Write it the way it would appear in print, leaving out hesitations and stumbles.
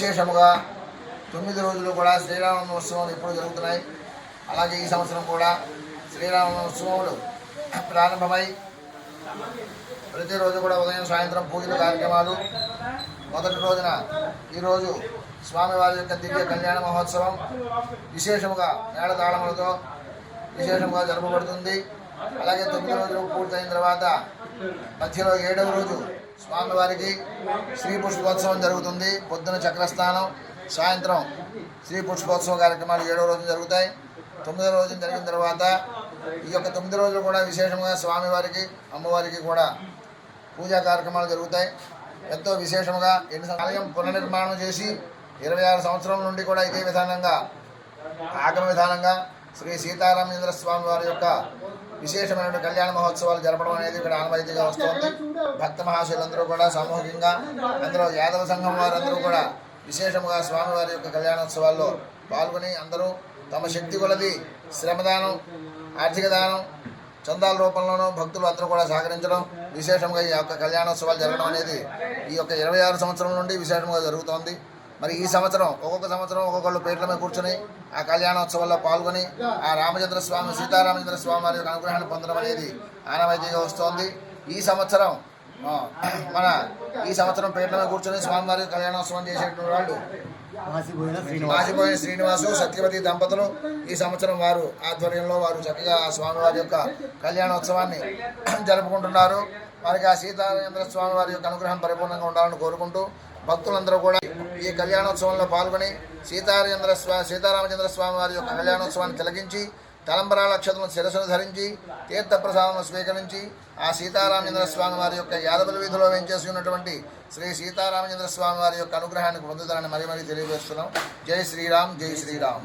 విశేషముగా 9 రోజులు కూడా శ్రీరామనవోత్సవాలు ఎప్పుడు జరుగుతున్నాయి. అలాగే ఈ సంవత్సరం కూడా శ్రీరామనవోత్సవాలు ప్రారంభమై ప్రతిరోజు కూడా ఉదయం సాయంత్రం పూజల కార్యక్రమాలు. మొదటి రోజున ఈరోజు స్వామివారి యొక్క దివ్య కళ్యాణ మహోత్సవం విశేషముగా మేళతాళములతో విశేషంగా జరపబడుతుంది. అలాగే 9 రోజులు పూర్తయిన తర్వాత మధ్యలో 7వ రోజు స్వామివారికి శ్రీ పుష్పోత్సవం జరుగుతుంది. పొద్దున చక్రస్నానం, సాయంత్రం శ్రీ పుష్పోత్సవ కార్యక్రమాలు 7వ రోజు జరుగుతాయి. 9వ రోజు జరిగిన తర్వాత ఈ యొక్క 9 రోజులు కూడా విశేషంగా స్వామివారికి అమ్మవారికి కూడా పూజా కార్యక్రమాలు జరుగుతాయి. ఎంతో విశేషంగా ఆలయం పునర్నిర్మాణం చేసి 26 సంవత్సరాల నుండి కూడా ఇదే విధానంగా ఆగమ విధానంగా శ్రీ సీతారామచంద్ర స్వామి వారి యొక్క విశేషమైన కళ్యాణ మహోత్సవాలు జరపడం అనేది ఇక్కడ ఆనవాయితీగా వస్తుంది. భక్త మహాశయులందరూ కూడా సామూహికంగా, అందులో యాదవ సంఘం వారందరూ కూడా విశేషంగా స్వామివారి యొక్క కళ్యాణోత్సవాల్లో పాల్గొని అందరూ తమ శక్తి కొలది శ్రమదానం, ఆర్థిక దానం, చందాల రూపంలోనూ భక్తులు అందరూ కూడా సహకరించడం, విశేషంగా ఈ యొక్క కళ్యాణోత్సవాలు జరగడం అనేది ఈ యొక్క 26 సంవత్సరం నుండి విశేషంగా జరుగుతోంది. మరి ఈ సంవత్సరం ఒక్కొక్క సంవత్సరం ఒక్కొక్కళ్ళు పీటల మీద కూర్చొని ఆ కళ్యాణోత్సవాల్లో పాల్గొని ఆ రామచంద్ర స్వామి సీతారామచంద్ర స్వామి వారి యొక్క అనుగ్రహాన్ని పొందడం అనేది ఆనవాయితీగా వస్తోంది. ఈ సంవత్సరం పీటల మీద కూర్చొని స్వామివారి కళ్యాణోత్సవం చేసేటువంటి వాళ్ళు మాసిపోయిన శ్రీనివాసు సత్యవతి దంపతులు ఈ సంవత్సరం వారు ఆధ్వర్యంలో వారు చక్కగా ఆ స్వామివారి యొక్క కళ్యాణోత్సవాన్ని జరుపుకుంటున్నారు. వారికి ఆ సీతారామచంద్ర స్వామి వారి యొక్క అనుగ్రహం పరిపూర్ణంగా ఉండాలని కోరుకుంటూ భక్తులందరూ కూడా ఈ కళ్యాణోత్సవంలో పాల్గొని సీతారామచంద్ర స్వామి వారి యొక్క కళ్యాణోత్సవాన్ని తిలకించి తలంబరాల అక్షతలను శిరస్సును ధరించి తీర్థప్రసాదం స్వీకరించి ఆ సీతారామచంద్ర స్వామి వారి యొక్క యాదవుల వీధిలో వేంచేసి ఉన్నటువంటి శ్రీ సీతారామచంద్ర స్వామి వారి యొక్క అనుగ్రహాన్ని పొందుతారని మరీ తెలియజేస్తున్నాం. జై శ్రీరామ్, జై శ్రీరామ్.